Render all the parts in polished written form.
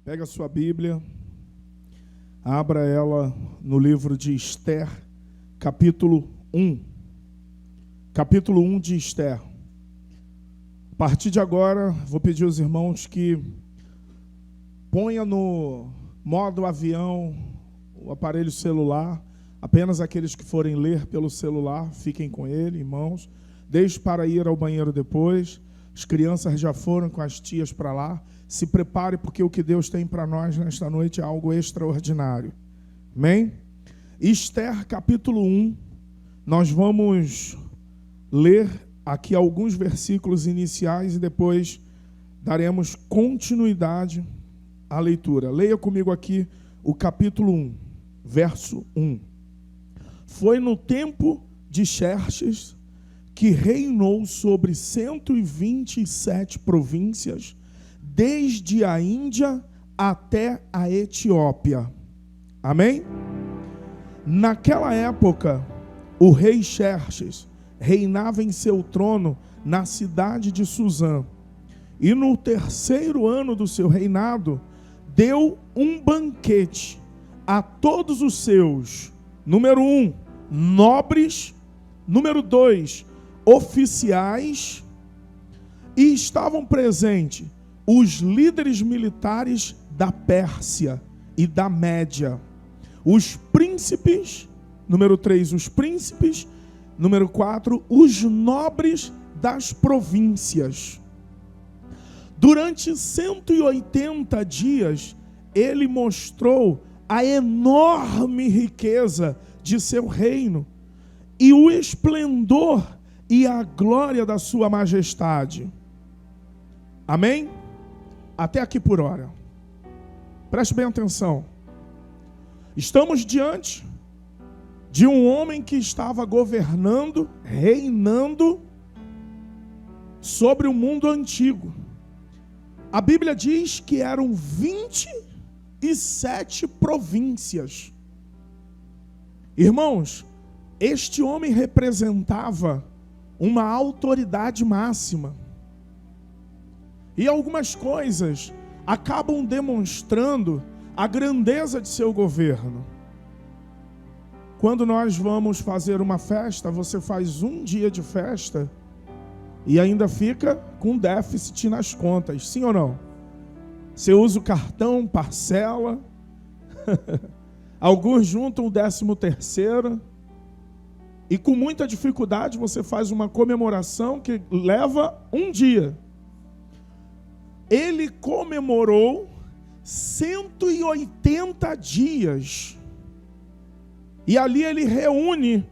Pega a sua Bíblia, abra ela no livro de Esther, capítulo 1. Capítulo 1 de Esther. A partir de agora, vou pedir aos irmãos que ponha no modo avião o aparelho celular. Apenas aqueles que forem ler pelo celular, fiquem com ele, irmãos. Deixe para ir ao banheiro depois. As crianças já foram com as tias para lá. Se prepare, porque o que Deus tem para nós nesta noite é algo extraordinário. Amém? Esther, capítulo 1. Nós vamos ler aqui alguns versículos iniciais e depois daremos continuidade à leitura. Leia comigo aqui o capítulo 1, verso 1. Foi no tempo de Xerxes, que reinou sobre 127 províncias, desde a Índia até a Etiópia. Amém? Naquela época, o rei Xerxes reinava em seu trono na cidade de Suzã. E no terceiro ano do seu reinado, deu um banquete a todos os seus, número 1, nobres, número 2, oficiais, e estavam presentes os líderes militares da Pérsia e da Média, os príncipes, número 3, os príncipes, número 4, os nobres das províncias. Durante 180 dias, ele mostrou a enorme riqueza de seu reino e o esplendor e a glória da sua majestade. Amém? Até aqui por hora. Preste bem atenção. Estamos diante de um homem que estava governando, reinando sobre o mundo antigo. A Bíblia diz que eram 27 províncias. Irmãos, este homem representava uma autoridade máxima. E algumas coisas acabam demonstrando a grandeza de seu governo. Quando nós vamos fazer uma festa, você faz um dia de festa e ainda fica com déficit nas contas, sim ou não? Você usa o cartão, parcela, alguns juntam o 13º, e com muita dificuldade você faz uma comemoração que leva um dia. Ele comemorou 180 dias. E ali ele reúne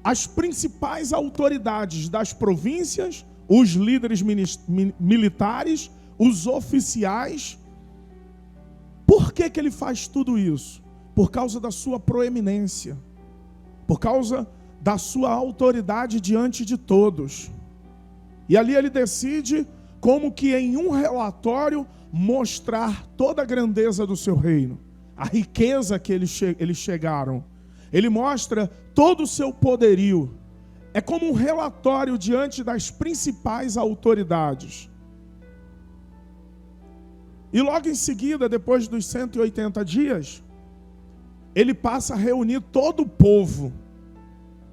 as principais autoridades das províncias, os líderes militares, os oficiais. Por que ele faz tudo isso? Por causa da sua proeminência, por causa da sua autoridade diante de todos. E ali ele decide, como que em um relatório, mostrar toda a grandeza do seu reino, a riqueza que eles chegaram. Ele mostra todo o seu poderio. É como um relatório diante das principais autoridades. E logo em seguida, depois dos 180 dias, ele passa a reunir todo o povo.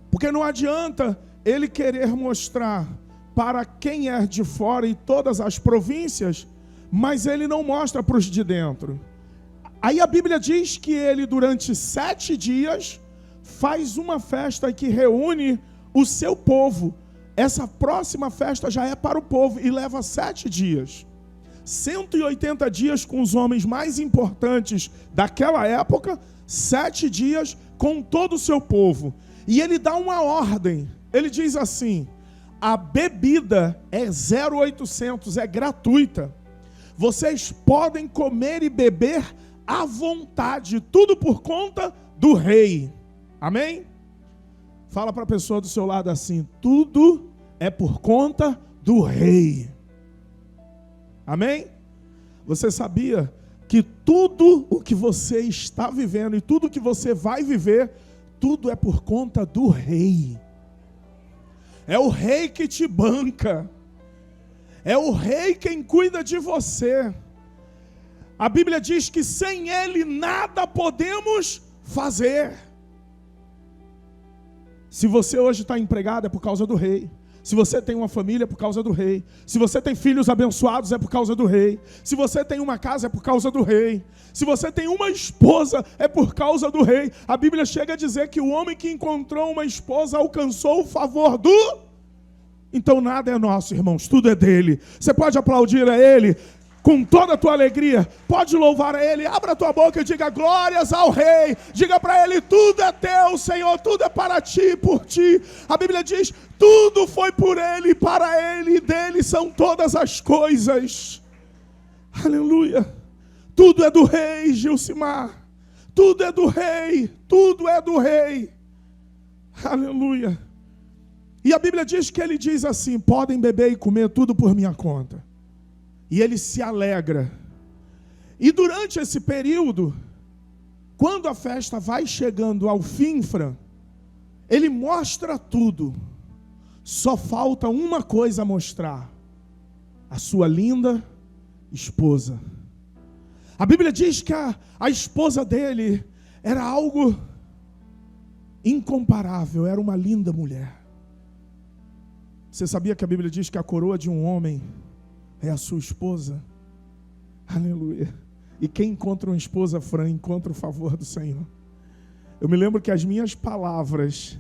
Porque não adianta ele querer mostrar para quem é de fora e todas as províncias, mas ele não mostra para os de dentro. Aí a Bíblia diz que ele, durante 7 dias, faz uma festa que reúne o seu povo. Essa próxima festa já é para o povo e leva 7 dias. 180 dias com os homens mais importantes daquela época, 7 dias com todo o seu povo. E ele dá uma ordem. Ele diz assim: a bebida é 0,800, é gratuita. Vocês podem comer e beber à vontade, tudo por conta do rei. Amém? Fala para a pessoa do seu lado assim: tudo é por conta do rei. Amém? Você sabia que tudo o que você está vivendo e tudo o que você vai viver, tudo é por conta do rei. É o rei que te banca. É o rei quem cuida de você. A Bíblia diz que sem Ele nada podemos fazer. Se você hoje está empregado, é por causa do Rei. Se você tem uma família, é por causa do Rei. Se você tem filhos abençoados, é por causa do Rei. Se você tem uma casa, é por causa do Rei. Se você tem uma esposa, é por causa do Rei. A Bíblia chega a dizer que o homem que encontrou uma esposa alcançou o favor do... Então nada é nosso, irmãos, tudo é dele. Você pode aplaudir a Ele com toda a tua alegria, pode louvar a Ele, abra a tua boca e diga glórias ao Rei, diga para Ele, tudo é teu, Senhor, tudo é para ti, por ti. A Bíblia diz, tudo foi por Ele, para Ele, e dele são todas as coisas. Aleluia. Tudo é do Rei, Gilcimar, tudo é do Rei, tudo é do Rei. Aleluia. E a Bíblia diz que Ele diz assim, podem beber e comer tudo por minha conta. E Ele se alegra. E durante esse período, quando a festa vai chegando ao fim, Ele mostra tudo. Só falta uma coisa a mostrar: a sua linda esposa. A Bíblia diz que a esposa dele era algo incomparável, era uma linda mulher. Você sabia que a Bíblia diz que a coroa de um homem é a sua esposa? Aleluia. E quem encontra uma esposa, encontra o favor do Senhor. Eu me lembro que as minhas palavras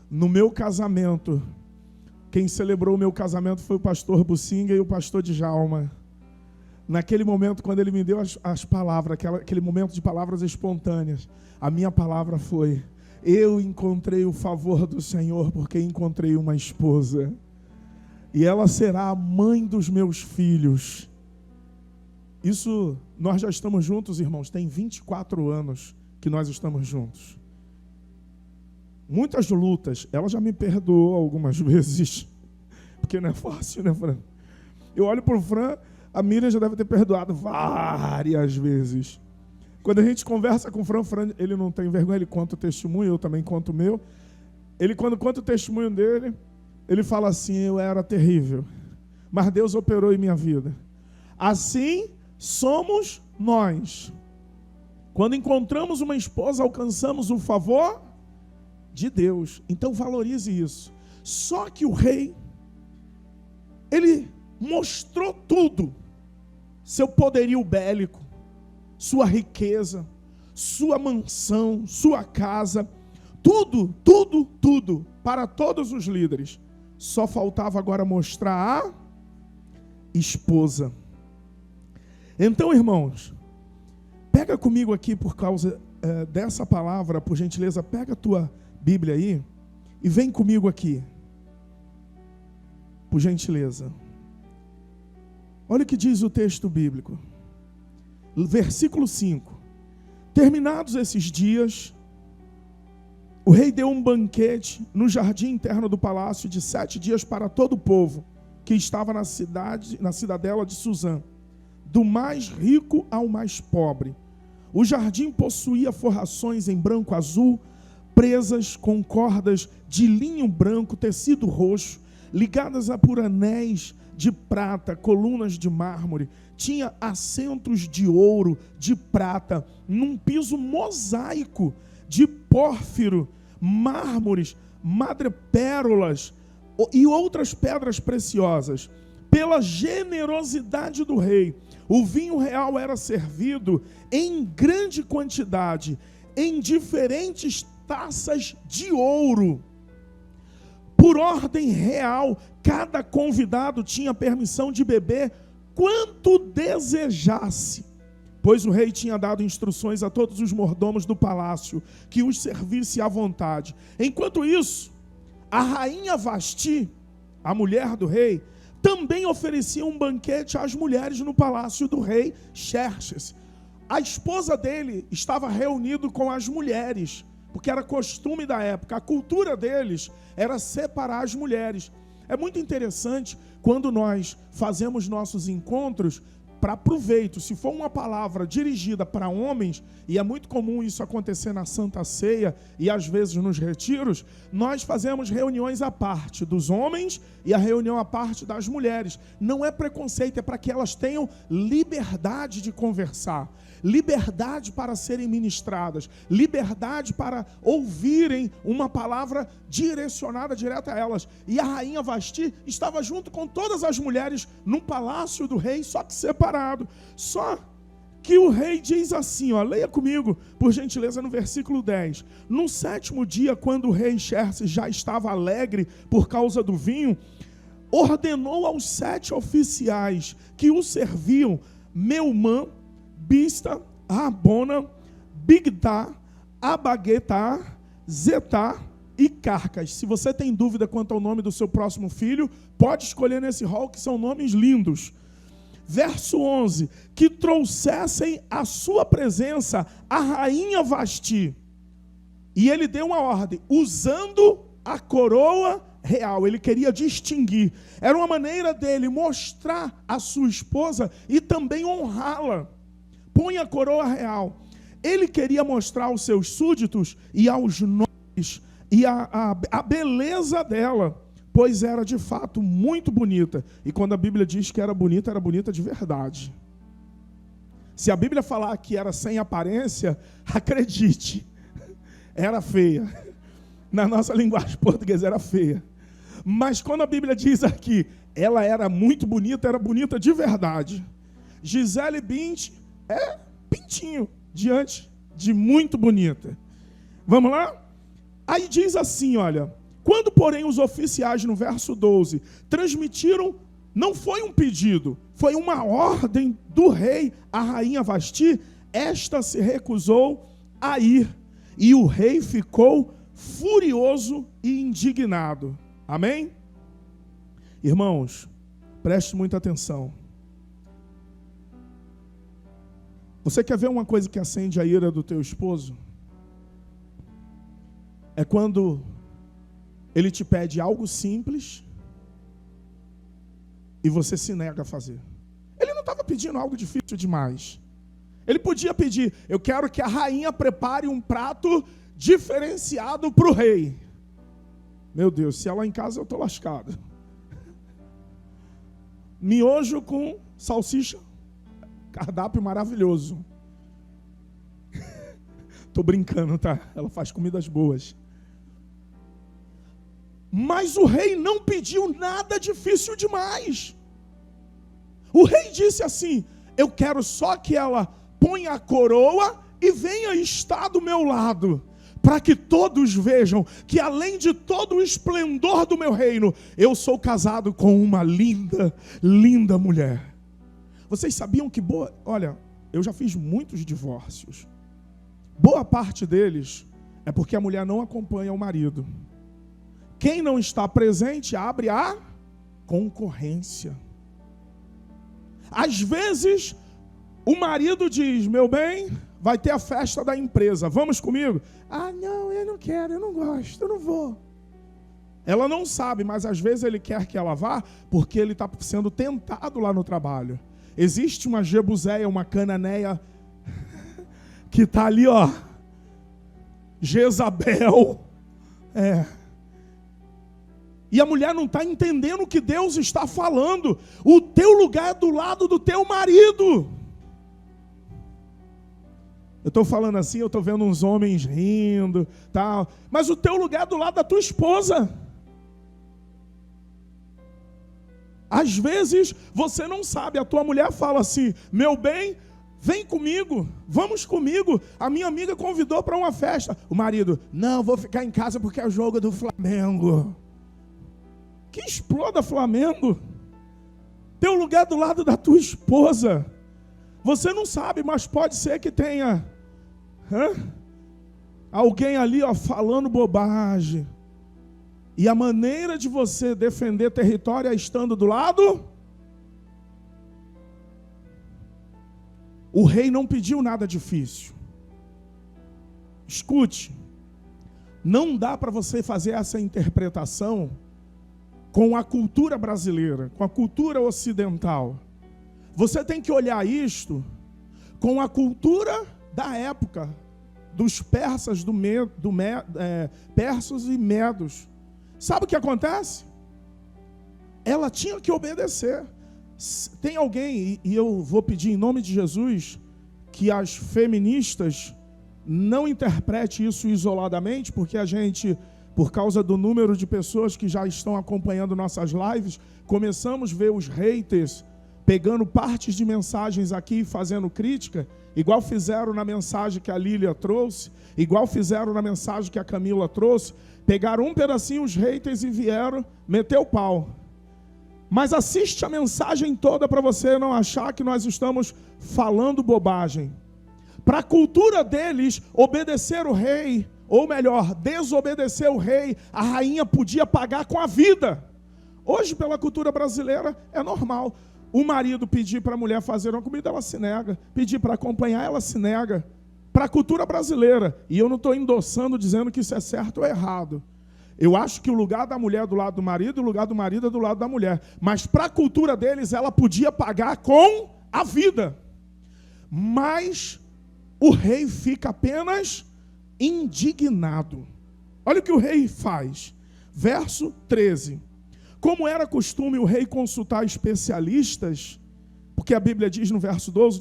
no meu casamento, quem celebrou o meu casamento foi o pastor Bucinga e o pastor Djalma. Naquele momento, quando ele me deu as palavras, aquele momento de palavras espontâneas, a minha palavra foi: eu encontrei o favor do Senhor porque encontrei uma esposa. E ela será a mãe dos meus filhos. Isso, nós já estamos juntos, irmãos, tem 24 anos que nós estamos juntos. Muitas lutas, ela já me perdoou algumas vezes, porque não é fácil, né, Fran? Eu olho para o Fran, a Miriam já deve ter perdoado várias vezes. Quando a gente conversa com o Fran, ele não tem vergonha, ele conta o testemunho, eu também conto o meu. Ele, quando conta o testemunho dele, ele fala assim: eu era terrível, mas Deus operou em minha vida. Assim somos nós. Quando encontramos uma esposa, alcançamos o favor de Deus. Então valorize isso. Só que o rei, ele mostrou tudo: seu poderio bélico, sua riqueza, sua mansão, sua casa, tudo para todos os líderes. Só faltava agora mostrar a esposa. Então, irmãos, pega comigo aqui por causa dessa palavra, por gentileza, pega a tua Bíblia aí e vem comigo aqui, por gentileza. Olha o que diz o texto bíblico. Versículo 5. Terminados esses dias, o rei deu um banquete no jardim interno do palácio de 7 dias para todo o povo que estava na cidadela de Suzã, do mais rico ao mais pobre. O jardim possuía forrações em branco azul, presas com cordas de linho branco, tecido roxo, ligadas por anéis de prata, colunas de mármore. Tinha assentos de ouro, de prata, num piso mosaico de pórfiro, mármores, madrepérolas e outras pedras preciosas. Pela generosidade do rei, o vinho real era servido em grande quantidade, em diferentes taças de ouro. Por ordem real, cada convidado tinha permissão de beber quanto desejasse, pois o rei tinha dado instruções a todos os mordomos do palácio que os servisse à vontade. Enquanto isso, a rainha Vasti, a mulher do rei, também oferecia um banquete às mulheres no palácio do rei Xerxes. A esposa dele estava reunida com as mulheres, porque era costume da época. A cultura deles era separar as mulheres. É muito interessante quando nós fazemos nossos encontros para proveito, se for uma palavra dirigida para homens, e é muito comum isso acontecer na Santa Ceia e às vezes nos retiros, nós fazemos reuniões à parte dos homens e a reunião à parte das mulheres. Não é preconceito, é para que elas tenham liberdade de conversar, liberdade para serem ministradas, liberdade para ouvirem uma palavra direcionada direto a elas. E a rainha Vasti estava junto com todas as mulheres num palácio do rei, só que separado. Só que o rei diz assim, leia comigo, por gentileza, no versículo 10. No 7º dia, quando o rei Xerxes já estava alegre por causa do vinho, ordenou aos 7 oficiais que o serviam, Meumã, Bista, Rabona, Bigtá, Abaguetá, Zetá e Carcas. Se você tem dúvida quanto ao nome do seu próximo filho, pode escolher nesse rol, que são nomes lindos. Verso 11, que trouxessem à sua presença a rainha Vasti. E ele deu uma ordem, usando a coroa real. Ele queria distinguir. Era uma maneira dele mostrar a sua esposa e também honrá-la. Põe a coroa real. Ele queria mostrar aos seus súditos e aos nobres e a beleza dela, pois era de fato muito bonita. E quando a Bíblia diz que era bonita de verdade. Se a Bíblia falar que era sem aparência, acredite, era feia. Na nossa linguagem portuguesa era feia. Mas quando a Bíblia diz aqui, ela era muito bonita, era bonita de verdade. Gisele Bündchen é pintinho diante de muito bonita. Vamos lá? Aí diz assim, olha, quando porém os oficiais, no verso 12, transmitiram, não foi um pedido, foi uma ordem do rei à rainha Vasti, esta se recusou a ir, e o rei ficou furioso e indignado. Amém? Irmãos, preste muita atenção. Você quer ver uma coisa que acende a ira do teu esposo? É quando ele te pede algo simples e você se nega a fazer. Ele não estava pedindo algo difícil demais. Ele podia pedir, eu quero que a rainha prepare um prato diferenciado para o rei. Meu Deus, se ela em casa eu estou lascado. Miojo com salsicha, cardápio maravilhoso. Estou brincando, tá? Ela faz comidas boas. Mas o rei não pediu nada difícil demais. O rei disse assim, eu quero só que ela ponha a coroa e venha estar do meu lado, para que todos vejam que além de todo o esplendor do meu reino, eu sou casado com uma linda, linda mulher. Vocês sabiam que olha, eu já fiz muitos divórcios. Boa parte deles é porque a mulher não acompanha o marido. Quem não está presente abre a concorrência. Às vezes, o marido diz, meu bem, vai ter a festa da empresa, vamos comigo? Ah, não, eu não quero, eu não gosto, eu não vou. Ela não sabe, mas às vezes ele quer que ela vá, porque ele está sendo tentado lá no trabalho. Existe uma Jebuséia, uma cananeia, que está ali, Jezabel. E a mulher não está entendendo o que Deus está falando. O teu lugar é do lado do teu marido. Eu estou falando assim, eu estou vendo uns homens rindo, tal. Mas o teu lugar é do lado da tua esposa. Às vezes você não sabe, a tua mulher fala assim, meu bem, vem comigo, vamos comigo. A minha amiga convidou para uma festa. O marido, não, vou ficar em casa porque é o jogo do Flamengo. Que exploda Flamengo. Teu lugar é do lado da tua esposa. Você não sabe, mas pode ser que tenha alguém ali falando bobagem. E a maneira de você defender território é estando do lado. O rei não pediu nada difícil. Escute, não dá para você fazer essa interpretação com a cultura brasileira, com a cultura ocidental. Você tem que olhar isto com a cultura da época, dos persas, persas e medos. Sabe o que acontece? Ela tinha que obedecer. Tem alguém, e eu vou pedir em nome de Jesus, que as feministas não interpretem isso isoladamente, porque a gente, por causa do número de pessoas que já estão acompanhando nossas lives, começamos a ver os haters pegando partes de mensagens aqui e fazendo crítica, igual fizeram na mensagem que a Lília trouxe, igual fizeram na mensagem que a Camila trouxe, pegaram um pedacinho os haters e vieram meter o pau. Mas assiste a mensagem toda para você não achar que nós estamos falando bobagem. Para a cultura deles, obedecer o rei, ou melhor, desobedecer o rei, a rainha podia pagar com a vida. Hoje, pela cultura brasileira, é normal. O marido pedir para a mulher fazer uma comida, ela se nega. Pedir para acompanhar, ela se nega. Para a cultura brasileira. E eu não estou endossando, dizendo que isso é certo ou errado. Eu acho que o lugar da mulher é do lado do marido, e o lugar do marido é do lado da mulher. Mas para a cultura deles, ela podia pagar com a vida. Mas o rei fica apenas indignado. Olha o que o rei faz. Verso 13. Como era costume o rei consultar especialistas, porque a Bíblia diz no verso 12,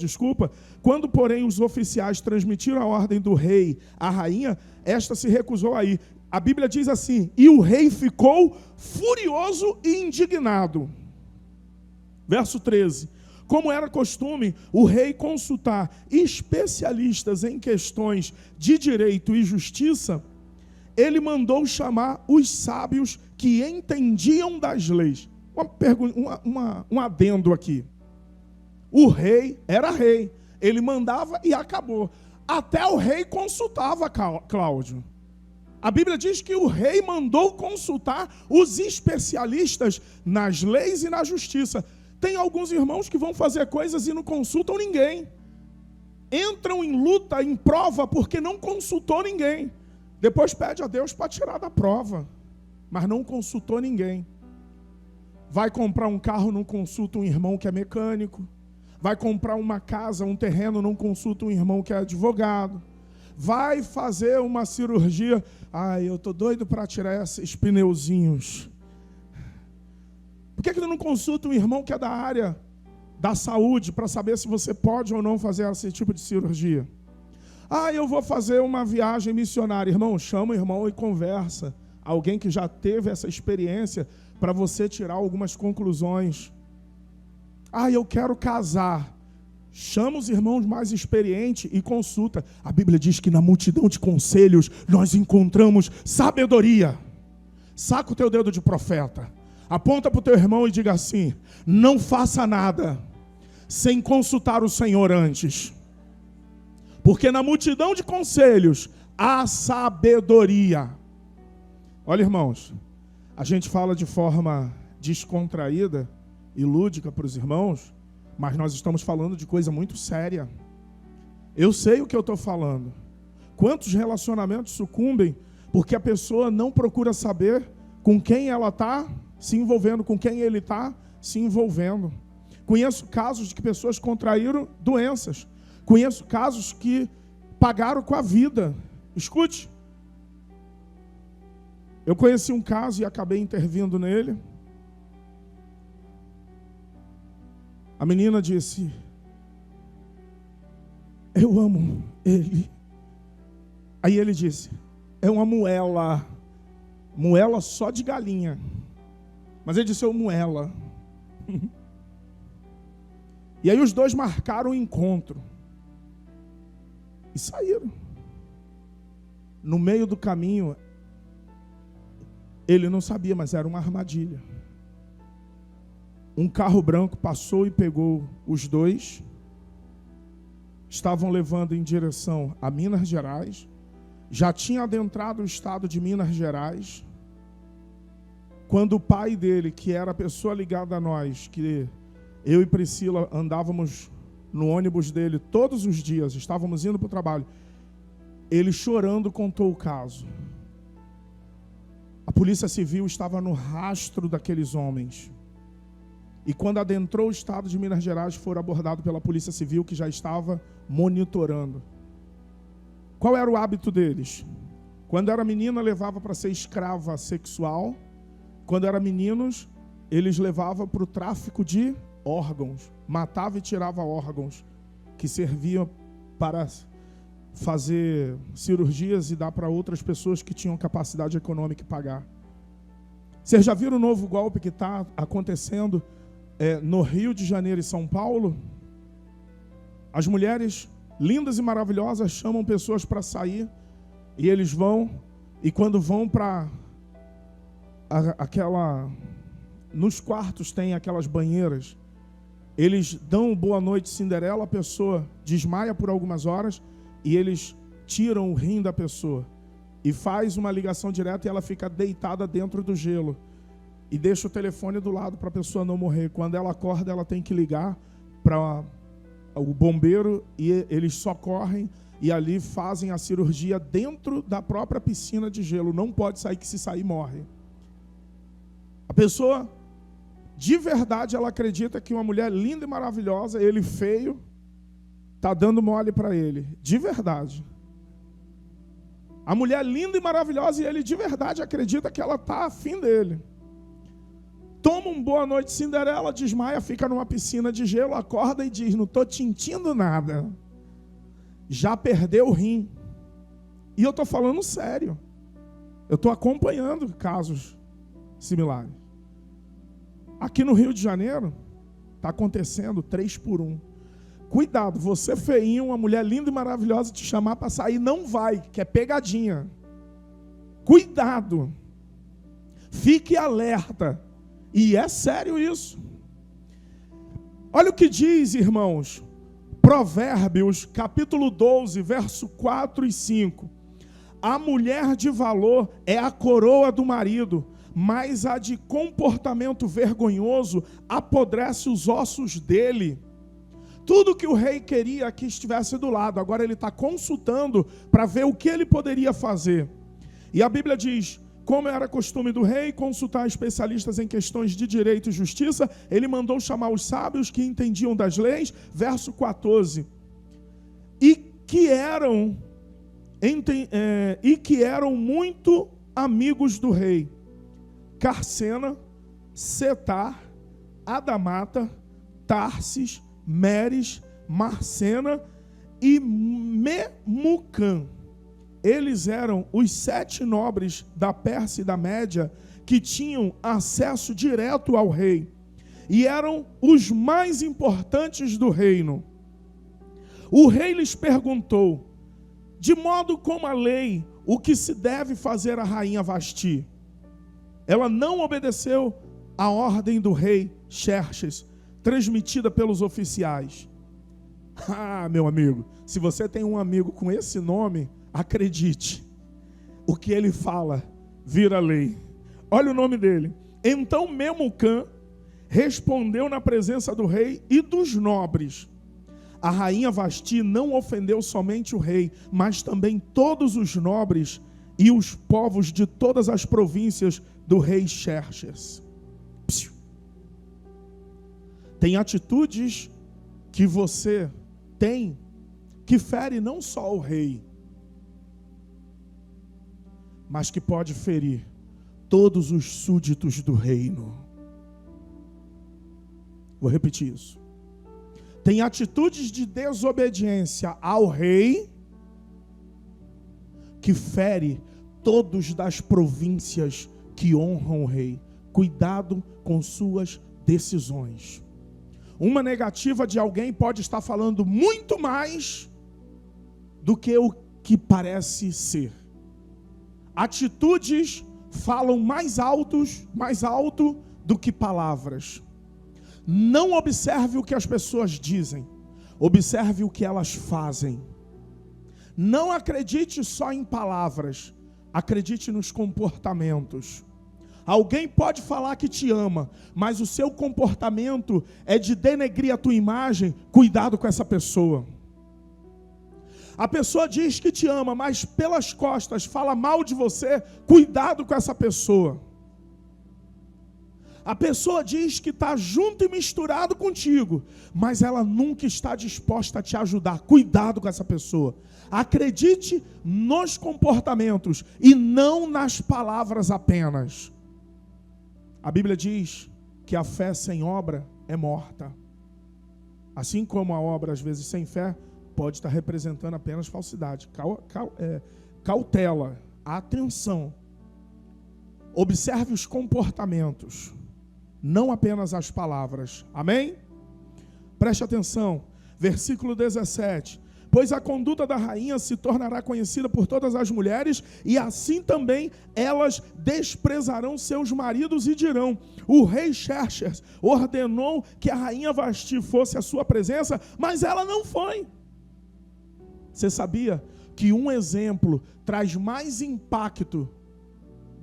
quando, porém, os oficiais transmitiram a ordem do rei à rainha, esta se recusou a ir. A Bíblia diz assim, e o rei ficou furioso e indignado. Verso 13. Como era costume o rei consultar especialistas em questões de direito e justiça, ele mandou chamar os sábios que entendiam das leis. Um adendo aqui. O rei era rei. Ele mandava e acabou. Até o rei consultava, Cláudio. A Bíblia diz que o rei mandou consultar os especialistas nas leis e na justiça. Tem alguns irmãos que vão fazer coisas e não consultam ninguém. Entram em luta, em prova, porque não consultou ninguém. Depois pede a Deus para tirar da prova, mas não consultou ninguém. Vai comprar um carro, não consulta um irmão que é mecânico. Vai comprar uma casa, um terreno, não consulta um irmão que é advogado. Vai fazer uma cirurgia, eu estou doido para tirar esses pneuzinhos. Por que não consulta um irmão que é da área da saúde para saber se você pode ou não fazer esse tipo de cirurgia? Eu vou fazer uma viagem missionária. Irmão, chama o irmão e conversa. Alguém que já teve essa experiência para você tirar algumas conclusões. Eu quero casar. Chama os irmãos mais experientes e consulta. A Bíblia diz que na multidão de conselhos nós encontramos sabedoria. Saca o teu dedo de profeta. Aponta para o teu irmão e diga assim, não faça nada sem consultar o Senhor antes. Porque na multidão de conselhos há sabedoria. Olha, irmãos, a gente fala de forma descontraída e lúdica para os irmãos, mas nós estamos falando de coisa muito séria. Eu sei o que eu estou falando. Quantos relacionamentos sucumbem porque a pessoa não procura saber com quem ela está se envolvendo, com quem ele está se envolvendo. Conheço casos de que pessoas contraíram doenças. Conheço casos que pagaram com a vida. Escute. Eu conheci um caso e acabei intervindo nele. A menina disse, eu amo ele. Aí ele disse, é uma moela. Moela só de galinha. Mas ele disse, eu moela. E aí os dois marcaram o encontro. E saíram. No meio do caminho, ele não sabia, mas era uma armadilha. Um carro branco passou e pegou os dois. Estavam levando em direção a Minas Gerais. Já tinha adentrado o estado de Minas Gerais. Quando o pai dele, que era a pessoa ligada a nós, que eu e Priscila andávamos no ônibus dele todos os dias, estávamos indo para o trabalho, ele chorando contou o caso. A polícia civil estava no rastro daqueles homens. e quando adentrou o estado de Minas Gerais, foram abordados pela Polícia Civil, que já estava monitorando. Qual era o hábito deles? Quando era menina, levava para ser escrava sexual. Quando eram meninos, eles levavam para o tráfico de órgãos. Matava e tirava órgãos, que serviam para fazer cirurgias e dar para outras pessoas que tinham capacidade econômica de pagar. Vocês já viram o novo golpe que está acontecendo no Rio de Janeiro e São Paulo? As mulheres lindas e maravilhosas chamam pessoas para sair e eles vão, e quando vão para nos quartos tem aquelas banheiras, eles dão boa noite Cinderela, a pessoa desmaia por algumas horas e eles tiram o rim da pessoa e faz uma ligação direta e ela fica deitada dentro do gelo e deixa o telefone do lado para a pessoa não morrer. Quando ela acorda, ela tem que ligar para o bombeiro e eles socorrem e ali fazem a cirurgia dentro da própria piscina de gelo. Não pode sair, que se sair morre. A pessoa, de verdade, ela acredita que uma mulher linda e maravilhosa, ele feio, está dando mole para ele. De verdade. A mulher linda e maravilhosa e ele de verdade acredita que ela está afim dele. Toma um boa noite Cinderela, desmaia, fica numa piscina de gelo, acorda e diz: não estou sentindo nada. Já perdeu o rim. E eu estou falando sério. Eu estou acompanhando casos similares. Aqui no Rio de Janeiro, está acontecendo 3 por 1. Cuidado, você feinho, uma mulher linda e maravilhosa te chamar para sair, não vai, que é pegadinha. Cuidado. Fique alerta. E é sério isso. Olha o que diz, irmãos, Provérbios, capítulo 12, verso 4 e 5. A mulher de valor é a coroa do marido, mas a de comportamento vergonhoso apodrece os ossos dele. Tudo que o rei queria que estivesse do lado, agora ele está consultando para ver o que ele poderia fazer. E a Bíblia diz: como era costume do rei consultar especialistas em questões de direito e justiça, ele mandou chamar os sábios que entendiam das leis, verso 14, e que eram muito amigos do rei: Carcena, Setar, Adamata, Tarsis, Meres, Marcena e Memucã. Eles eram os 7 nobres da Pérsia e da Média que tinham acesso direto ao rei e eram os mais importantes do reino. O rei lhes perguntou: de modo como a lei, o que se deve fazer à rainha Vasti? Ela não obedeceu à ordem do rei Xerxes, transmitida pelos oficiais. Ah, meu amigo, se você tem um amigo com esse nome, acredite, o que ele fala vira lei. Olha o nome dele. Então Memucã respondeu na presença do rei e dos nobres: a rainha Vasti não ofendeu somente o rei, mas também todos os nobres e os povos de todas as províncias do rei Xerxes. Tem atitudes que você tem que fere não só o rei, mas que pode ferir todos os súditos do reino. Vou repetir isso. Tem atitudes de desobediência ao rei que fere todos das províncias que honram o rei. Cuidado com suas decisões. Uma negativa de alguém pode estar falando muito mais do que o que parece ser. Atitudes falam mais alto do que palavras. Não observe o que as pessoas dizem, observe o que elas fazem. Não acredite só em palavras, acredite nos comportamentos. Alguém pode falar que te ama, mas o seu comportamento é de denegrir a tua imagem. Cuidado com essa pessoa. A pessoa diz que te ama, mas pelas costas fala mal de você. Cuidado com essa pessoa. A pessoa diz que está junto e misturado contigo, mas ela nunca está disposta a te ajudar. Cuidado com essa pessoa. Acredite nos comportamentos e não nas palavras apenas. A Bíblia diz que a fé sem obra é morta. Assim como a obra, às vezes, sem fé, pode estar representando apenas falsidade. Cautela, atenção. Observe os comportamentos, não apenas as palavras. Amém? Preste atenção. Versículo 17. Pois a conduta da rainha se tornará conhecida por todas as mulheres, e assim também elas desprezarão seus maridos e dirão: o rei Xerxes ordenou que a rainha Vasti fosse à sua presença, mas ela não foi. Você sabia que um exemplo traz mais impacto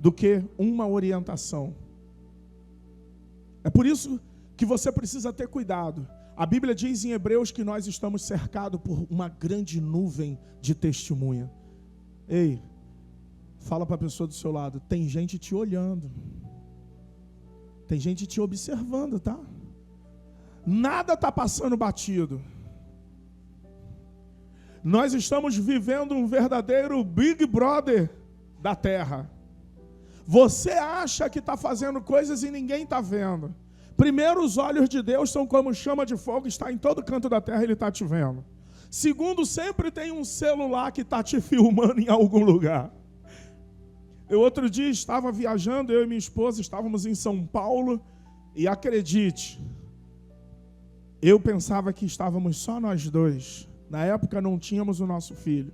do que uma orientação? É por isso que você precisa ter cuidado. A Bíblia diz em Hebreus que nós estamos cercados por uma grande nuvem de testemunha. Ei, fala para a pessoa do seu lado: tem gente te olhando, tem gente te observando, tá? Nada está passando batido. Nós estamos vivendo um verdadeiro Big Brother da terra. Você acha que está fazendo coisas e ninguém está vendo. Primeiro, os olhos de Deus são como chama de fogo, está em todo canto da terra, Ele está te vendo. Segundo, sempre tem um celular que está te filmando em algum lugar. Eu outro dia estava viajando, eu e minha esposa estávamos em São Paulo, e acredite, eu pensava que estávamos só nós dois. Na época não tínhamos o nosso filho.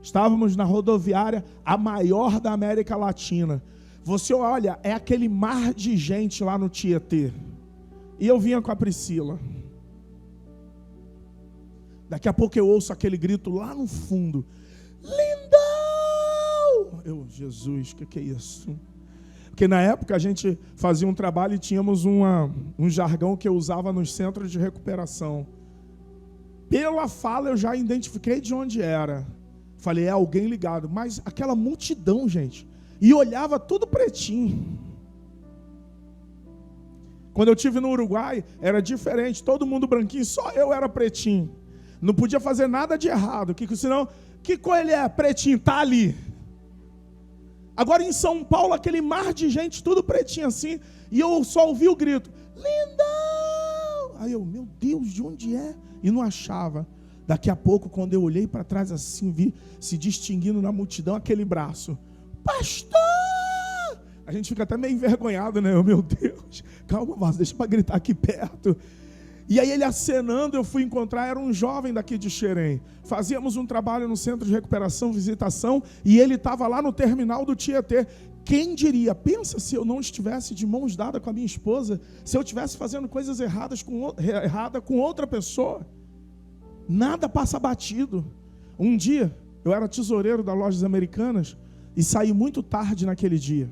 Estávamos na rodoviária, a maior da América Latina. Você olha, é aquele mar de gente lá no Tietê. E eu vinha com a Priscila. Daqui a pouco eu ouço aquele grito lá no fundo: lindão! Eu, Jesus, o que é isso? Porque na época a gente fazia um trabalho e tínhamos um jargão que eu usava nos centros de recuperação. Pela fala eu já identifiquei de onde era. Falei, é alguém ligado. Mas aquela multidão, gente, e olhava tudo pretinho. Quando eu estive no Uruguai, era diferente. Todo mundo branquinho, só eu era pretinho. Não podia fazer nada de errado. Senão, que cor ele é? Pretinho, tá ali. Agora em São Paulo, aquele mar de gente, tudo pretinho assim. E eu só ouvi o grito: lindão! Aí eu, meu Deus, de onde é? E não achava. Daqui a pouco, quando eu olhei para trás assim, vi se distinguindo na multidão aquele braço: pastor! A gente fica até meio envergonhado, né? Meu Deus, calma, mas deixa para gritar aqui perto. E aí ele acenando, eu fui encontrar, era um jovem daqui de Xerém. Fazíamos um trabalho no centro de recuperação, visitação, e ele estava lá no terminal do Tietê. Quem diria? Pensa se eu não estivesse de mãos dadas com a minha esposa, se eu estivesse fazendo coisas erradas com outra pessoa. Nada passa batido. Um dia, eu era tesoureiro das Lojas Americanas e saí muito tarde naquele dia.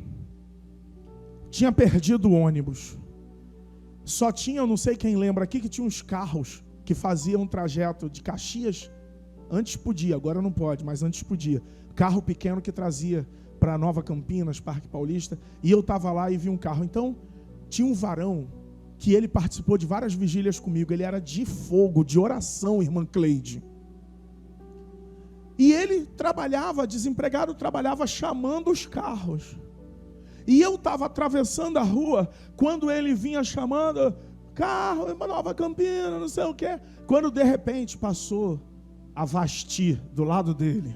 Tinha perdido o ônibus. Só tinha, eu não sei quem lembra aqui, que tinha uns carros que faziam um trajeto de Caxias. Antes podia, agora não pode, mas antes podia. Carro pequeno que trazia para Nova Campinas, Parque Paulista. E eu estava lá e vi um carro. Então, tinha um varão que ele participou de várias vigílias comigo. Ele era de fogo, de oração, irmã Cleide. E ele trabalhava, desempregado, trabalhava chamando os carros. E eu estava atravessando a rua, quando ele vinha chamando, carro, Nova Campina, não sei o quê. Quando de repente passou a Vasti do lado dele.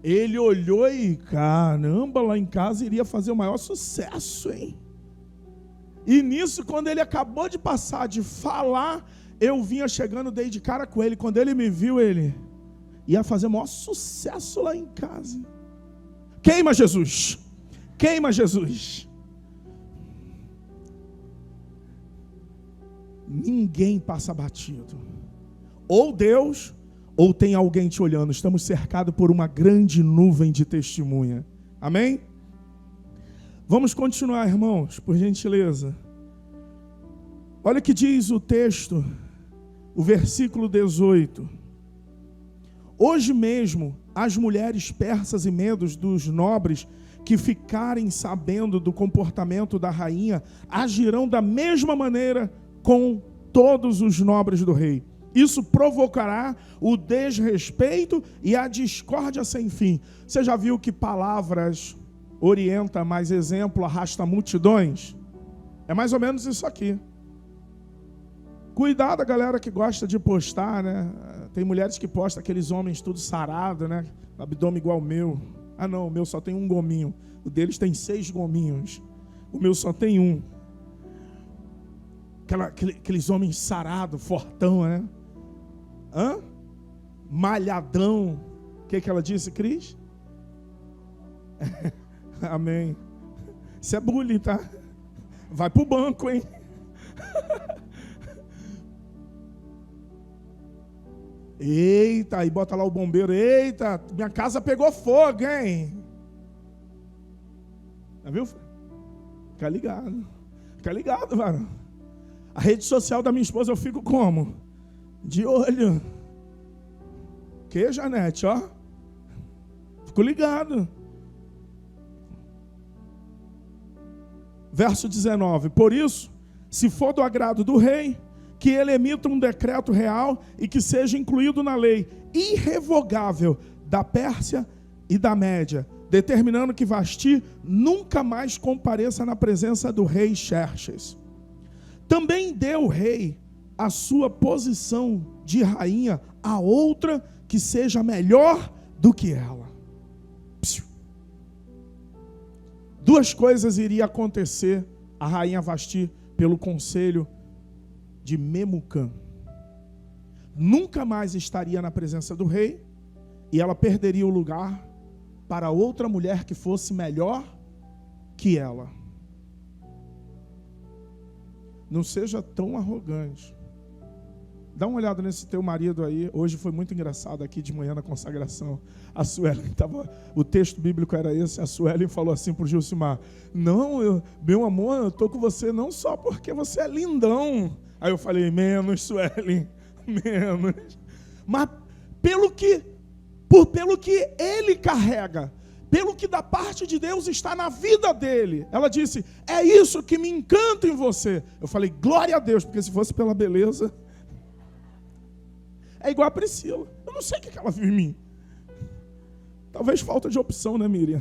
Ele olhou e, caramba, lá em casa iria fazer o maior sucesso, hein? E nisso, quando ele acabou de passar, de falar, eu vinha chegando, dei de cara com ele. Quando ele me viu, ele ia fazer o maior sucesso lá em casa. Queima Jesus! Queima Jesus! Ninguém passa batido. Ou Deus, ou tem alguém te olhando. Estamos cercados por uma grande nuvem de testemunha. Amém? Vamos continuar, irmãos, por gentileza. Olha o que diz o texto, o versículo 18. Hoje mesmo, as mulheres persas e medos dos nobres que ficarem sabendo do comportamento da rainha agirão da mesma maneira com todos os nobres do rei. Isso provocará o desrespeito e a discórdia sem fim. Você já viu que palavras orienta, mais exemplo, arrasta multidões? É mais ou menos isso aqui. Cuidado a galera que gosta de postar, né? Tem mulheres que postam aqueles homens tudo sarado, né? Abdômen igual o meu. Ah não, o meu só tem um gominho. O deles tem 6 gominhos. O meu só tem um. Aqueles homens sarados, fortão, né? Hã? Malhadão. O que ela disse, Cris? Amém. Isso é bullying, tá? Vai pro banco, hein? Eita, aí bota lá o bombeiro. Eita, minha casa pegou fogo, hein? Já viu? Fica ligado. Fica ligado, varão. A rede social da minha esposa eu fico como? De olho. Que, Janete, ó? Fico ligado. Verso 19. Por isso, se for do agrado do rei, que ele emita um decreto real e que seja incluído na lei irrevogável da Pérsia e da Média, determinando que Vasti nunca mais compareça na presença do rei Xerxes. Também deu o rei a sua posição de rainha a outra que seja melhor do que ela. Duas coisas iriam acontecer a rainha Vasti pelo conselho de Memucã. Nunca mais estaria na presença do rei e ela perderia o lugar para outra mulher que fosse melhor que ela. Não seja tão arrogante. Dá uma olhada nesse teu marido aí. Hoje foi muito engraçado aqui de manhã na consagração. A Suelen estava... O texto bíblico era esse. A Suelen falou assim para o Gilcimar: não, meu amor, eu estou com você não só porque você é lindão. Aí eu falei: menos, Suelen, menos. Mas pelo que ele carrega, pelo que da parte de Deus está na vida dele. Ela disse: é isso que me encanta em você. Eu falei: glória a Deus, porque se fosse pela beleza... É igual a Priscila. Eu não sei o que ela viu em mim. Talvez falta de opção, né, Miriam?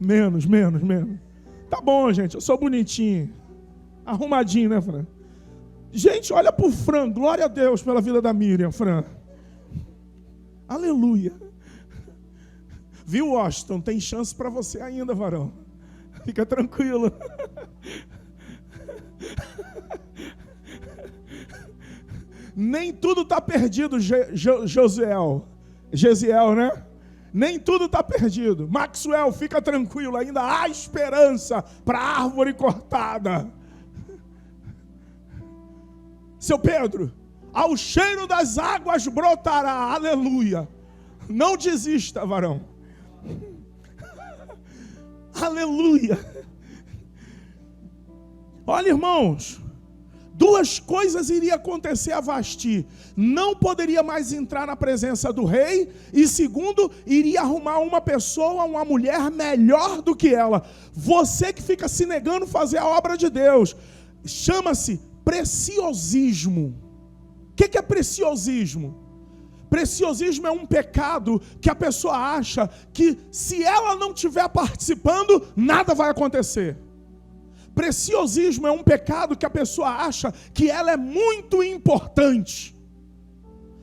Menos. Tá bom, gente, eu sou bonitinho. Arrumadinho, né, Fran? Gente, olha pro Fran. Glória a Deus pela vida da Miriam, Fran. Aleluia. Viu, Washington? Tem chance para você ainda, varão. Fica tranquilo. Nem tudo está perdido, Gesiel, né? Nem tudo está perdido. Maxwell, fica tranquilo, ainda há esperança para a árvore cortada. Seu Pedro, ao cheiro das águas brotará, aleluia. Não desista, varão. Aleluia. Olha, irmãos, duas coisas iriam acontecer a Vasti. Não poderia mais entrar na presença do rei. E segundo, iria arrumar uma pessoa, uma mulher melhor do que ela. Você que fica se negando a fazer a obra de Deus. Chama-se preciosismo. O que é preciosismo? Preciosismo é um pecado que a pessoa acha que se ela não estiver participando, nada vai acontecer. Preciosismo é um pecado que a pessoa acha que ela é muito importante.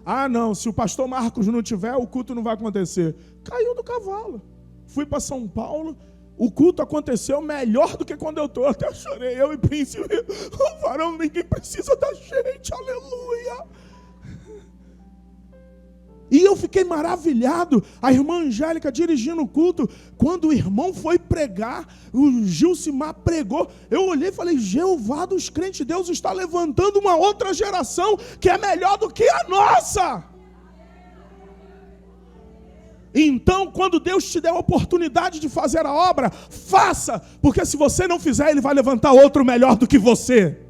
Ah, não, se o pastor Marcos não tiver, o culto não vai acontecer. Caiu do cavalo. Fui para São Paulo, o culto aconteceu melhor do que quando eu estou. Até chorei, eu e Príncipe. O varão, ninguém precisa da gente, aleluia. E eu fiquei maravilhado, a irmã Angélica dirigindo o culto, quando o irmão foi pregar, o Gilcimar pregou, eu olhei e falei: Jeová dos crentes, Deus está levantando uma outra geração que é melhor do que a nossa. Então, quando Deus te der a oportunidade de fazer a obra, faça, porque se você não fizer, Ele vai levantar outro melhor do que você.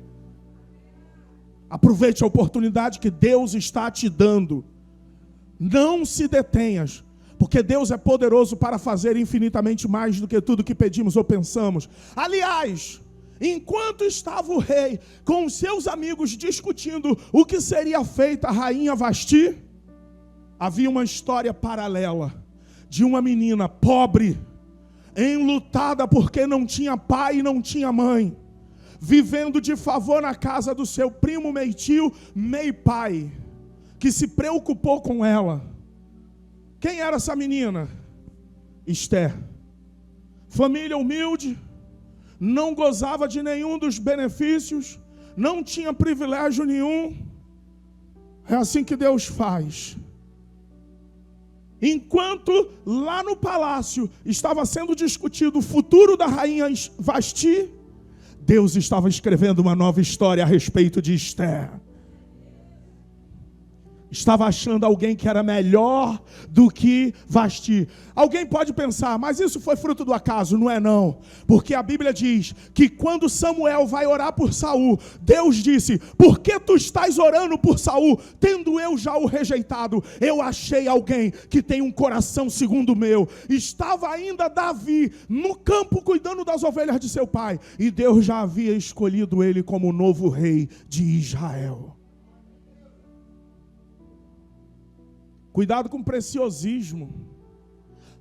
Aproveite a oportunidade que Deus está te dando. Não se detenhas, porque Deus é poderoso para fazer infinitamente mais do que tudo que pedimos ou pensamos. Aliás, enquanto estava o rei com os seus amigos discutindo o que seria feito à rainha Vasti, havia uma história paralela de uma menina pobre, enlutada porque não tinha pai e não tinha mãe, vivendo de favor na casa do seu primo meio-tio, meio-pai, que se preocupou com ela. Quem era essa menina? Esther. Família humilde, não gozava de nenhum dos benefícios, não tinha privilégio nenhum. É assim que Deus faz. Enquanto lá no palácio estava sendo discutido o futuro da rainha Vasti, Deus estava escrevendo uma nova história a respeito de Esther. Estava achando alguém que era melhor do que Vasti. Alguém pode pensar, mas isso foi fruto do acaso? Não é não. Porque a Bíblia diz que quando Samuel vai orar por Saul, Deus disse: por que tu estás orando por Saul, tendo eu já o rejeitado? Eu achei alguém que tem um coração segundo o meu. Estava ainda Davi no campo cuidando das ovelhas de seu pai, e Deus já havia escolhido ele como o novo rei de Israel. Cuidado com o preciosismo.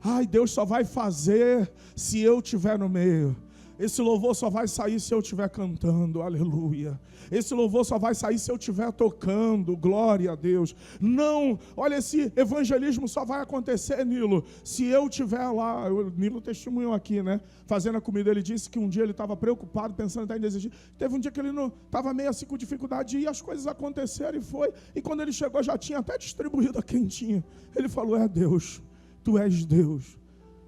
Ai, Deus só vai fazer se eu estiver no meio. Esse louvor só vai sair se eu estiver cantando, aleluia. Esse louvor só vai sair se eu estiver tocando, glória a Deus. Não, olha, esse evangelismo só vai acontecer, Nilo, se eu estiver lá. Nilo testemunhou aqui, né? Fazendo a comida, ele disse que um dia ele estava preocupado, pensando até em desistir. Teve um dia que ele estava meio assim com dificuldade de ir, as coisas aconteceram e foi. E quando ele chegou, já tinha até distribuído a quentinha. Ele falou: é Deus, tu és Deus.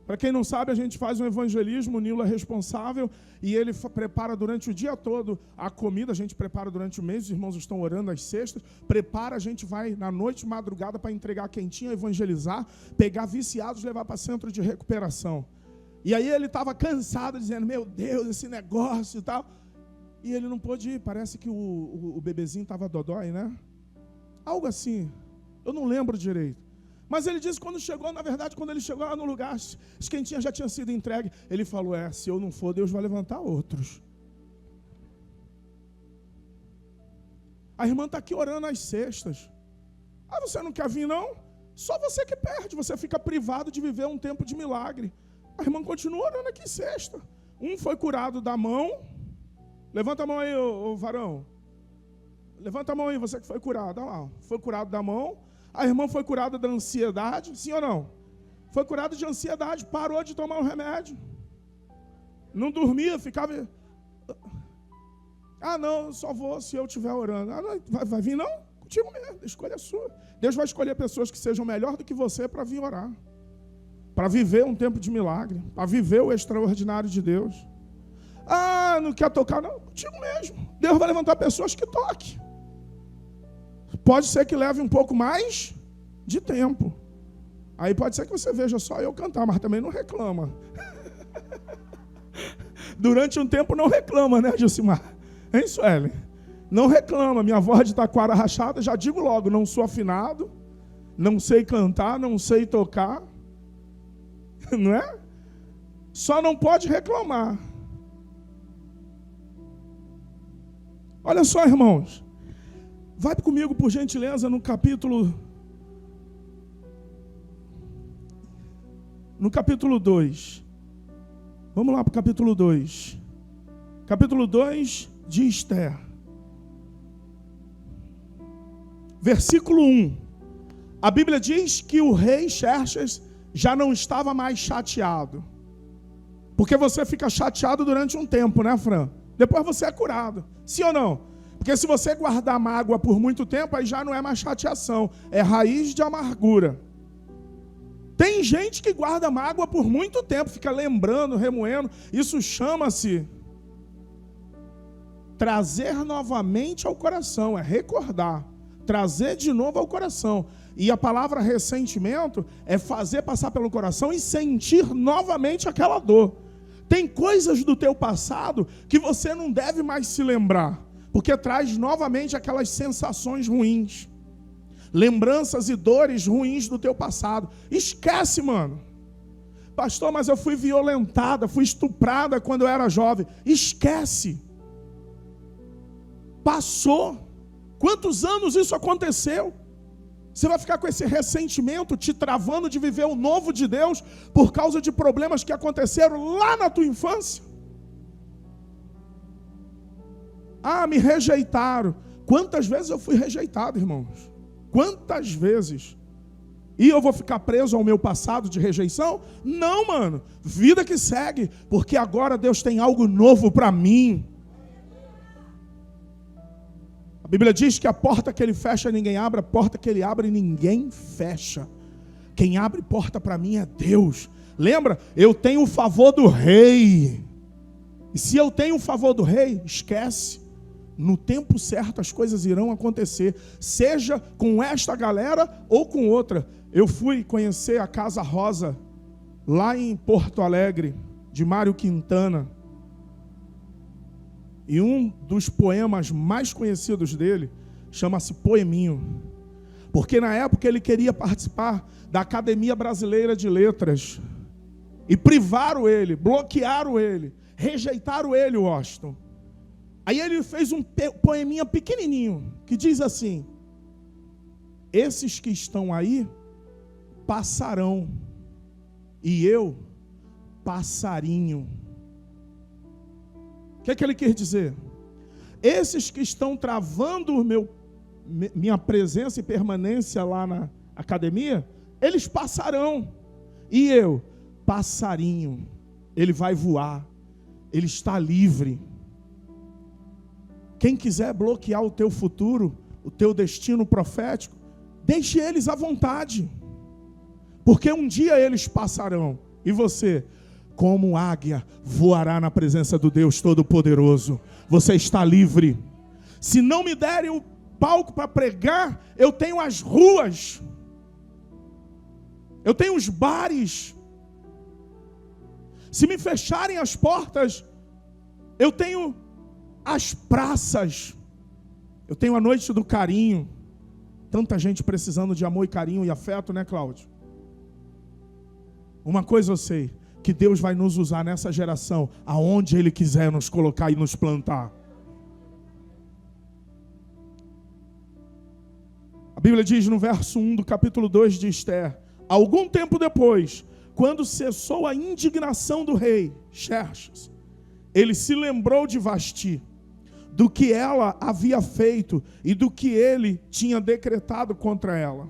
Para quem não sabe, a gente faz um evangelismo, o Nilo é responsável e ele prepara durante o dia todo a comida, a gente prepara durante o mês, os irmãos estão orando às sextas, prepara, a gente vai na noite, madrugada, para entregar quentinha, evangelizar, pegar viciados, levar para centro de recuperação. E aí ele estava cansado, dizendo: meu Deus, esse negócio e tal. E ele não pôde ir, parece que o bebezinho estava dodói, né? Algo assim, eu não lembro direito. Mas ele disse que quando chegou, na verdade, quando ele chegou lá no lugar, as quentinhas já tinham sido entregues. Ele falou: se eu não for, Deus vai levantar outros. A irmã está aqui orando às sextas. Você não quer vir, não? Só você que perde, você fica privado de viver um tempo de milagre. A irmã continua orando aqui sexta. Um foi curado da mão. Levanta a mão aí, ô varão. Levanta a mão aí, você que foi curado. Olha lá, foi curado da mão. A irmã foi curada da ansiedade, sim ou não? Foi curada de ansiedade, parou de tomar o remédio. Não dormia, ficava... não, só vou se eu estiver orando. Não, vai vir não? Contigo mesmo, a escolha é sua. Deus vai escolher pessoas que sejam melhor do que você para vir orar. Para viver um tempo de milagre, para viver o extraordinário de Deus. Não quer tocar? Não, contigo mesmo. Deus vai levantar pessoas que toquem. Pode ser que leve um pouco mais de tempo. Aí pode ser que você veja só eu cantar, mas também não reclama. Durante um tempo não reclama, né, Gilcimar? Hein, Sueli? Não reclama. Minha voz de taquara rachada, já digo logo, não sou afinado, não sei cantar, não sei tocar. Não é? Só não pode reclamar. Olha só, irmãos. Vai comigo, por gentileza, no capítulo 2. Vamos lá para o capítulo 2. Capítulo 2 de Esther. Versículo 1. A Bíblia diz que o rei Xerxes já não estava mais chateado. Porque você fica chateado durante um tempo, né, Fran? Depois você é curado. Sim ou não? Porque se você guardar mágoa por muito tempo, aí já não é mais chateação, é raiz de amargura. Tem gente que guarda mágoa por muito tempo, fica lembrando, remoendo. Isso chama-se trazer novamente ao coração, é recordar, trazer de novo ao coração. E a palavra ressentimento é fazer passar pelo coração e sentir novamente aquela dor. Tem coisas do teu passado que você não deve mais se lembrar, porque traz novamente aquelas sensações ruins. lembranças e dores ruins do teu passado. Esquece, mano. Pastor, mas eu fui violentada, fui estuprada quando eu era jovem. Esquece. Passou. Quantos anos isso aconteceu? Você vai ficar com esse ressentimento te travando de viver o novo de Deus por causa de problemas que aconteceram lá na tua infância? Ah, me rejeitaram. Quantas vezes eu fui rejeitado, irmãos? Quantas vezes? E eu vou ficar preso ao meu passado de rejeição? Não, mano. Vida que segue, porque agora Deus tem algo novo para mim. A Bíblia diz que a porta que Ele fecha, ninguém abre. A porta que Ele abre, ninguém fecha. Quem abre porta para mim é Deus. Lembra? Eu tenho o favor do rei. E se eu tenho o favor do rei, esquece. No tempo certo as coisas irão acontecer. Seja com esta galera ou com outra. Eu fui conhecer a Casa Rosa, lá em Porto Alegre, de Mário Quintana. E um dos poemas mais conhecidos dele chama-se Poeminho. Porque na época ele queria participar da Academia Brasileira de Letras. E privaram ele, bloquearam ele, rejeitaram ele, Washington. Aí ele fez um poeminha pequenininho, que diz assim: esses que estão aí passarão, e eu passarinho. O que é que ele quer dizer? Esses que estão travando minha presença e permanência lá na academia, eles passarão, e eu, passarinho, ele vai voar, ele está livre. Quem quiser bloquear o teu futuro, o teu destino profético, deixe eles à vontade. Porque um dia eles passarão. E você, como águia, voará na presença do Deus Todo-Poderoso. Você está livre. Se não me derem o palco para pregar, eu tenho as ruas. Eu tenho os bares. Se me fecharem as portas, eu tenho as praças. Eu tenho a noite do carinho. Tanta gente precisando de amor e carinho e afeto, né, Cláudio? Uma coisa eu sei, que Deus vai nos usar nessa geração, aonde Ele quiser nos colocar e nos plantar. A Bíblia diz no verso 1 do capítulo 2 de Esther: algum tempo depois, quando cessou a indignação do rei Xerxes, ele se lembrou de Vasti, do que ela havia feito e do que ele tinha decretado contra ela.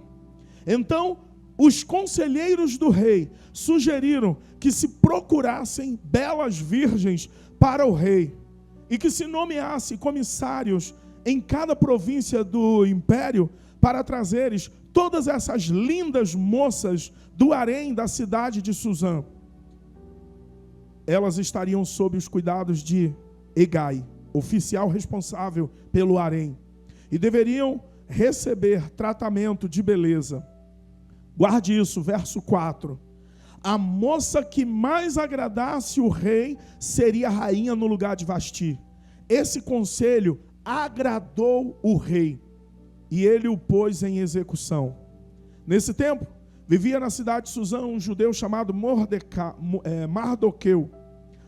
Então, os conselheiros do rei sugeriram que se procurassem belas virgens para o rei e que se nomeasse comissários em cada província do império para trazeres todas essas lindas moças do harém da cidade de Suzã. Elas estariam sob os cuidados de Hegai, oficial responsável pelo harém, e deveriam receber tratamento de beleza. Guarde isso, verso 4. A moça que mais agradasse o rei seria rainha no lugar de Vasti. Esse conselho agradou o rei e ele o pôs em execução. Nesse tempo, vivia na cidade de Suzã um judeu chamado Mardoqueu,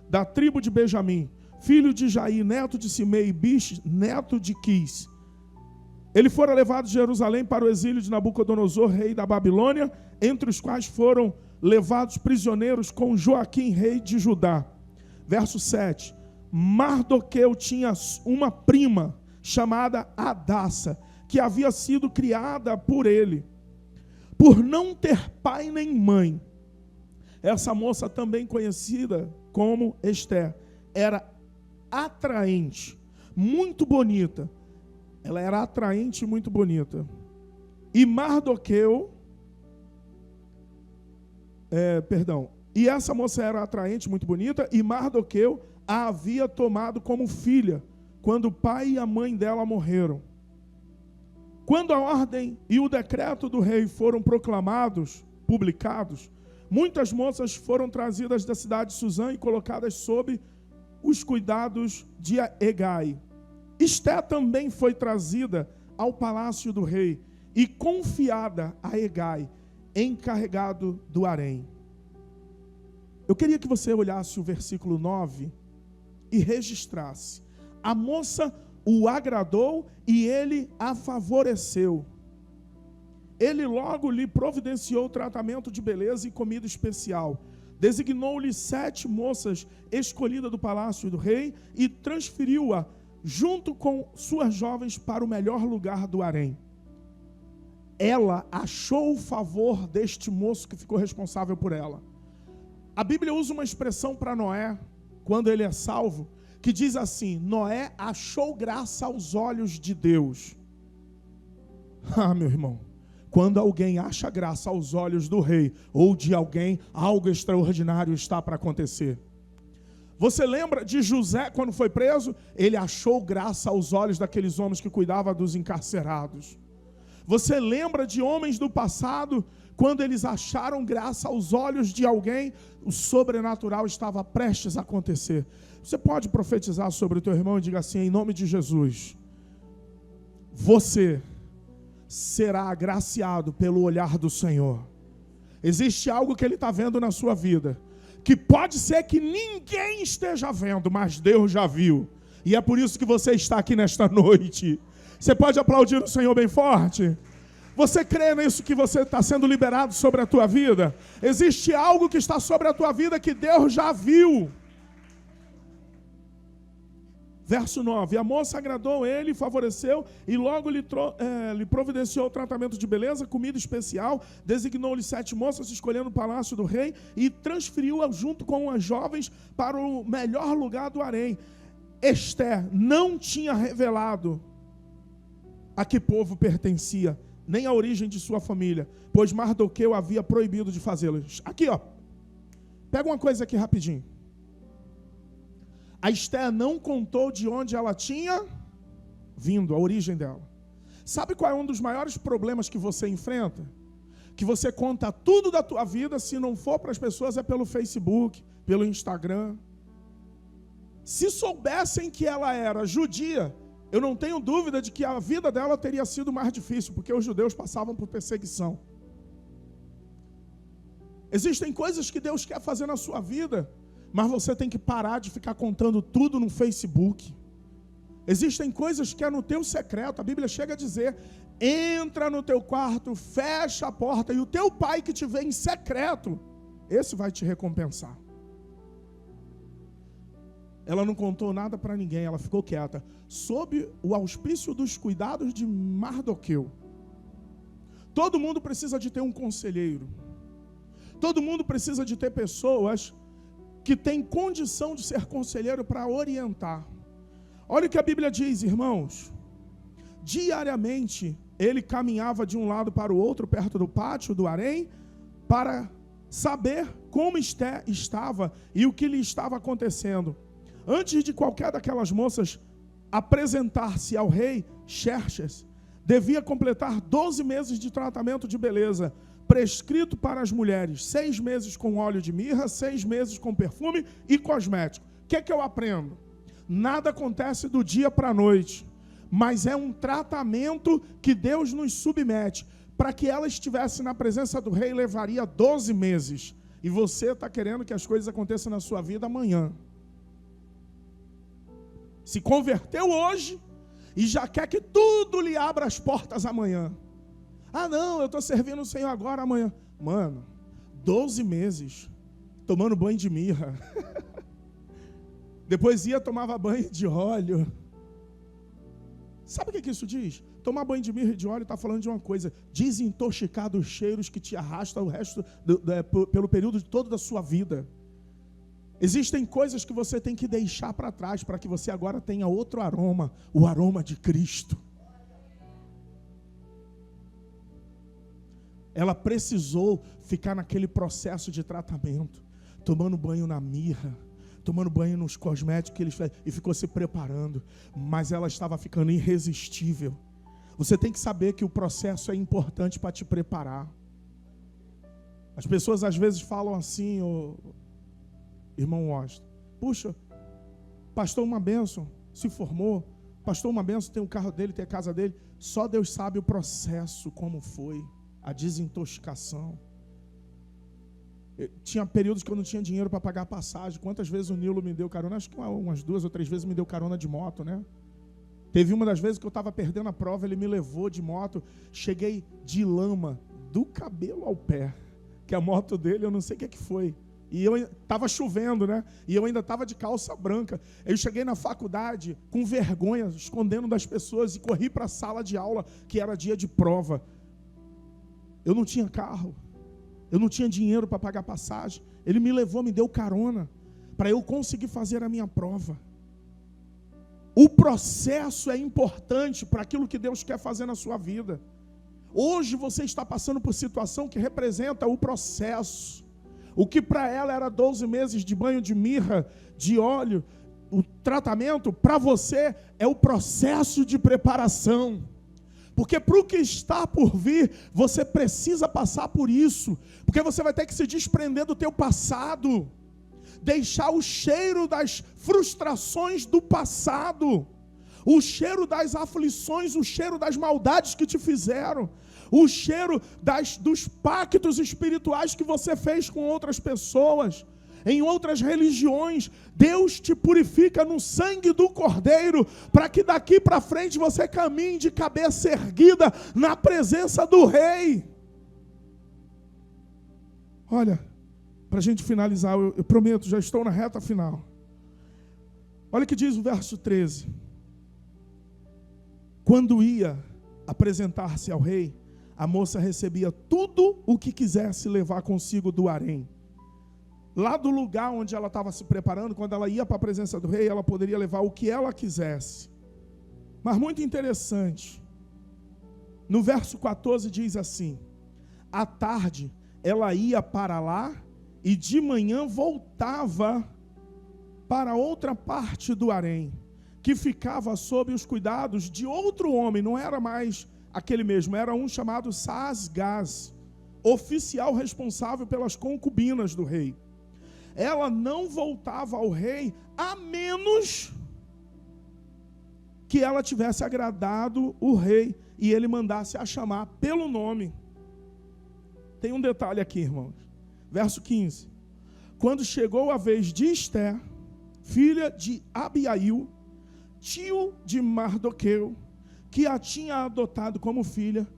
da tribo de Benjamim, filho de Jair, neto de Simei, Bish, neto de Quis. Ele fora levado de Jerusalém para o exílio de Nabucodonosor, rei da Babilônia, entre os quais foram levados prisioneiros com Joaquim, rei de Judá. Verso 7. Mardoqueu tinha uma prima chamada Hadassa, que havia sido criada por ele. Por não ter pai nem mãe, essa moça, também conhecida como Esther, era atraente, muito bonita. Ela era atraente e muito bonita. E Mardoqueu, e essa moça era atraente, muito bonita, e Mardoqueu a havia tomado como filha, quando o pai e a mãe dela morreram. Quando a ordem e o decreto do rei foram proclamados, publicados, muitas moças foram trazidas da cidade de Suzã e colocadas sob os cuidados de Hegai. Esther também foi trazida ao palácio do rei, e confiada a Hegai, encarregado do harém. Eu queria que você olhasse o versículo 9 e registrasse. A moça o agradou e ele a favoreceu. Ele logo lhe providenciou tratamento de beleza e comida especial. Designou-lhe 7 moças escolhidas do palácio do rei e transferiu-a junto com suas jovens para o melhor lugar do harém. Ela achou o favor deste moço que ficou responsável por ela. A Bíblia usa uma expressão para Noé, quando ele é salvo, que diz assim: Noé achou graça aos olhos de Deus. Ah, meu irmão, quando alguém acha graça aos olhos do rei ou de alguém, algo extraordinário está para acontecer. Você lembra de José quando foi preso? Ele achou graça aos olhos daqueles homens que cuidavam dos encarcerados. Você lembra de homens do passado, quando eles acharam graça aos olhos de alguém, o sobrenatural estava prestes a acontecer. Você pode profetizar sobre o teu irmão e diga assim: em nome de Jesus, você será agraciado pelo olhar do Senhor. Existe algo que Ele está vendo na sua vida, que pode ser que ninguém esteja vendo, mas Deus já viu. E é por isso que você está aqui nesta noite. Você pode aplaudir o Senhor bem forte? Você crê nisso que você está sendo liberado sobre a tua vida? Existe algo que está sobre a tua vida que Deus já viu. Verso 9, a moça agradou ele, favoreceu e logo lhe providenciou tratamento de beleza, comida especial, designou-lhe 7 moças, escolhendo o palácio do rei e transferiu-a junto com as jovens para o melhor lugar do harém. Esther não tinha revelado a que povo pertencia, nem a origem de sua família, pois Mardoqueu havia proibido de fazê-lo. Aqui, ó, pega uma coisa aqui rapidinho. A Esther não contou de onde ela tinha vindo, a origem dela. Sabe qual é um dos maiores problemas que você enfrenta? Que você conta tudo da tua vida, se não for para as pessoas, é pelo Facebook, pelo Instagram. Se soubessem que ela era judia, eu não tenho dúvida de que a vida dela teria sido mais difícil, porque os judeus passavam por perseguição. Existem coisas que Deus quer fazer na sua vida, mas você tem que parar de ficar contando tudo no Facebook. Existem coisas que é no teu secreto. A Bíblia chega a dizer: entra no teu quarto, fecha a porta, e o teu pai que te vê em secreto, esse vai te recompensar. Ela não contou nada para ninguém, ela ficou quieta, sob o auspício dos cuidados de Mardoqueu. Todo mundo precisa de ter um conselheiro. Todo mundo precisa de ter pessoas que têm condição de ser conselheiro para orientar. Olha o que a Bíblia diz, irmãos. Diariamente, ele caminhava de um lado para o outro, perto do pátio do harém, para saber como Esther estava e o que lhe estava acontecendo. Antes de qualquer daquelas moças apresentar-se ao rei, Xerxes devia completar 12 meses de tratamento de beleza, prescrito para as mulheres, 6 meses com óleo de mirra, 6 meses com perfume e cosmético. O que é que eu aprendo? Nada acontece do dia para a noite, mas é um tratamento que Deus nos submete. Para que ela estivesse na presença do rei, levaria 12 meses. E você está querendo que as coisas aconteçam na sua vida amanhã. Se converteu hoje e já quer que tudo lhe abra as portas amanhã. Ah, não, eu estou servindo o Senhor agora, amanhã. Mano, 12 meses tomando banho de mirra. Depois tomava banho de óleo. Sabe o que isso diz? Tomar banho de mirra e de óleo está falando de uma coisa: desintoxicar dos cheiros que te arrastam o resto pelo período todo da sua vida. Existem coisas que você tem que deixar para trás para que você agora tenha outro aroma, o aroma de Cristo. Ela precisou ficar naquele processo de tratamento, tomando banho na mirra, tomando banho nos cosméticos que eles fazem, e ficou se preparando, mas ela estava ficando irresistível. Você tem que saber que o processo é importante para te preparar. As pessoas às vezes falam assim, irmão Washington, puxa, pastor uma bênção, se formou, pastor uma bênção, tem o carro dele, tem a casa dele. Só Deus sabe o processo, como foi, a desintoxicação. Tinha períodos que eu não tinha dinheiro para pagar a passagem. Quantas vezes o Nilo me deu carona? Acho que umas 2 ou 3 vezes me deu carona de moto, né? Teve uma das vezes que eu estava perdendo a prova, ele me levou de moto. Cheguei de lama, do cabelo ao pé. Que a moto dele, eu não sei o que foi. E eu estava chovendo, né? E eu ainda estava de calça branca. Eu cheguei na faculdade com vergonha, escondendo das pessoas, e corri para a sala de aula, que era dia de prova. Eu não tinha carro. Eu não tinha dinheiro para pagar passagem. Ele me levou, me deu carona, para eu conseguir fazer a minha prova. O processo é importante para aquilo que Deus quer fazer na sua vida. Hoje você está passando por situação que representa o processo. O que para ela era 12 meses de banho de mirra, de óleo, o tratamento, para você é o processo de preparação. Porque para o que está por vir, você precisa passar por isso. Porque você vai ter que se desprender do teu passado. Deixar o cheiro das frustrações do passado. O cheiro das aflições, o cheiro das maldades que te fizeram. O cheiro dos pactos espirituais que você fez com outras pessoas. Em outras religiões, Deus te purifica no sangue do Cordeiro, para que daqui para frente você caminhe de cabeça erguida na presença do Rei. Olha, para a gente finalizar, eu prometo, já estou na reta final. Olha o que diz o verso 13. Quando ia apresentar-se ao rei, a moça recebia tudo o que quisesse levar consigo do harém. Lá do lugar onde ela estava se preparando, quando ela ia para a presença do rei, ela poderia levar o que ela quisesse. Mas muito interessante, no verso 14 diz assim: à tarde ela ia para lá e de manhã voltava para outra parte do harém, que ficava sob os cuidados de outro homem, não era mais aquele mesmo, era um chamado Saasgás, oficial responsável pelas concubinas do rei. Ela não voltava ao rei a menos que ela tivesse agradado o rei e ele mandasse a chamar pelo nome. Tem um detalhe aqui, irmãos. Verso 15. Quando chegou a vez de Esther, filha de Abiail, tio de Mardoqueu, que a tinha adotado como filha,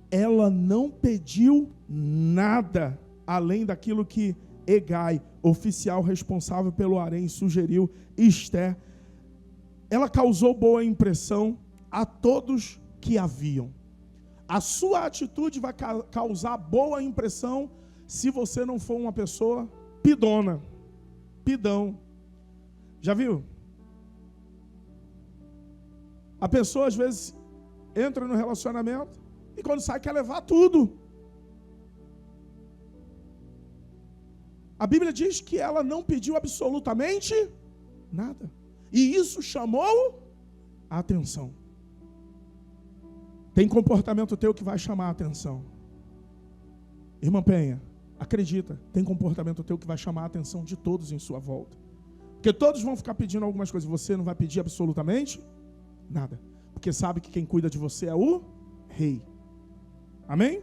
ela não pediu nada além daquilo que Hegai, oficial responsável pelo harém, sugeriu. Esther, ela causou boa impressão a todos que a viam. A sua atitude vai causar boa impressão se você não for uma pessoa pidona, pidão. Já viu? A pessoa às vezes entra no relacionamento e quando sai quer levar tudo. A Bíblia diz que ela não pediu absolutamente nada. E isso chamou a atenção. Tem comportamento teu que vai chamar a atenção. Irmã Penha, acredita, tem comportamento teu que vai chamar a atenção de todos em sua volta. Porque todos vão ficar pedindo algumas coisas. Você não vai pedir absolutamente nada. Porque sabe que quem cuida de você é o Rei. Amém?